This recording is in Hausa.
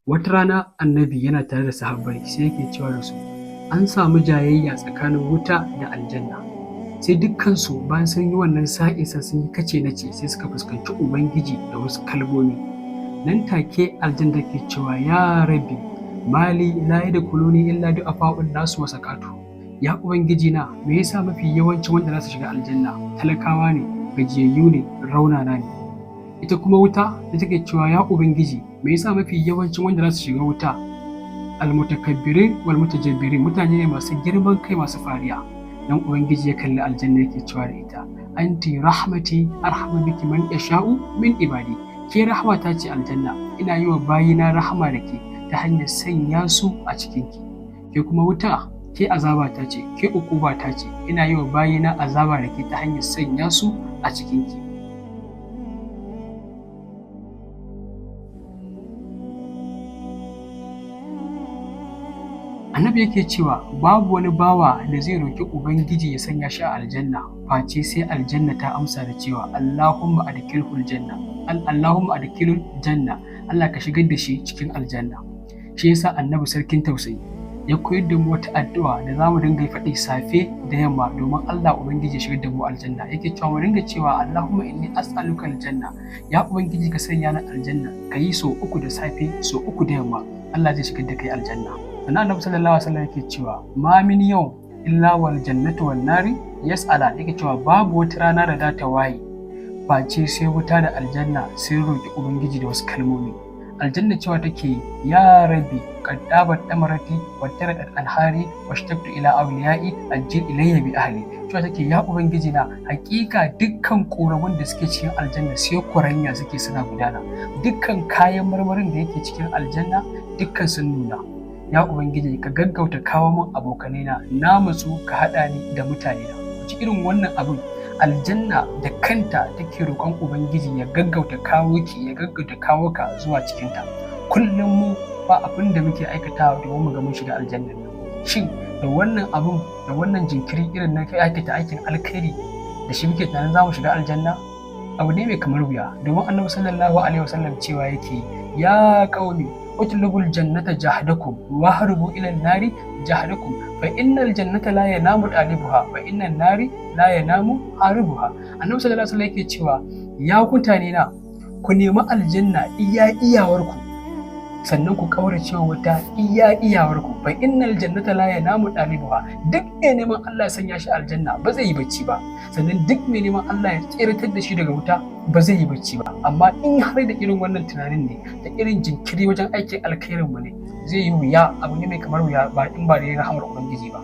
Wata rana annabi yana tare da sahabbai sai yake cewa da su, an samu jayayya tsakanin wuta da aljanna. Sai dukkansu bayan sun yi wannan sa'insa sun yi kace nace sai suka fuskanci Ubangiji da wasu kalmomi. Nan take aljanna ke cewa ya rabbi mali la yadkhuluni illa du'afa'un nasu wa sakatu. Ya Ubangiji na me yasa mafi yawancin wanda za su shiga aljanna talakawa ne, gajiyayyu ne, raunana ne. Ita kuma wuta da take cewa ya Ubangiji me yasa mafi yawancin wanda za su shiga wuta almutakabbirin wal mutajabbirin mutane ne masu girman kai masu fariya. Dan Ubangiji ya kalli aljanna yake cewa da ita anti rahmati arhamu biki man yasha'u min ibadi. Ke rahmata ce aljanna, ina yi wa bayina rahama da ke ta hanyar sanya su a cikinki. Ke kuma wuta ke azabata ce, ke ukubata ce, ina yi wa bayina azaba da ke ta hanyar sanya su a cikinki. Annabi yake cewa babu wani bawa da zai roki Ubangiji ya sanya shi a aljanna face sai aljanna ta amsa da cewa Allahumma adkhilhul janna. Allahumma adkhilul janna. Allah ka shigar da shi cikin aljanna. Shi yasa Annabi sarkin tausayi ya koyar da mu wata addu'a da zamu dinga faɗi safe da yamma domin Allah Ubangiji ya shigar da mu aljanna. Yake cewa mu dinga cewa Allahumma inni as'aluka aljanna. Ya Ubangiji ka sanya ni aljanna. Kayi so 3 da safe, so 3 da yamma. Allah zai shigar da kai aljanna. Sannan Annabi sallallahu alaihi wasallam yake cewa ma min yau illa wal jannatu wan nari yas'ala. Yake cewa babu wata rana da za ta waye face sai wuta da aljanna sai roki Ubangiji da wasu kalmomi. Aljanna cewa take ya rabbi qad dabat damarati wa tarakat alhari washtaqtu ila awliyai ajil ilayya bi ahli. Cewa take ya Ubangiji na hakika dukkan koramun da suke cikin aljanna sai kuranya suke suna gudana. Dukkan kayan marmarin da yake cikin aljanna dukkan sun nuna. Ya Ubangiji ka gaggauta kawo min abokanai na matsu ka haɗa ni da mutane na. Wace irin wannan abin aljanna da kanta take roƙon Ubangiji ya gaggauta kawo ki, ya gaggauta kawo ka zuwa cikinta. Kullum mu ba abin da muke aikatawa domin mu ga mun shiga aljanna. Shin da wannan abin da wannan jinkiri irin na aikata aikin alkhairi da shi muke tunanin za mu shiga aljanna? Abu ne mai kamar wuya domin Annabi sallallahu alaihi wasallam cewa yake ya qaumi utlubul jannata jahdakum wa harbu ila nari jahdakum fa innal jannata la yanamu dalibuha fa innan nari la yanamu haribuha. Annabi sallallahu alaihi wasallam yake cewa ya mutane na ku nemi aljanna iya iyawarku sannan ku kaurace wata iya iyawarku fa innal jannata la yanamu dalibuha. Duk mai neman Allah ya sanya shi aljanna ba zai yi bacci ba, sannan duk mai neman Allah ya tsiratar da shi daga wuta ba zai yi bacci ba. Amma in har da irin wannan tunanin ne da irin jinkiri wajen aikin alkhairin mu ne zai yi wuya, abu ne mai kamar wuya ba in ba da rahamar Ubangiji ba.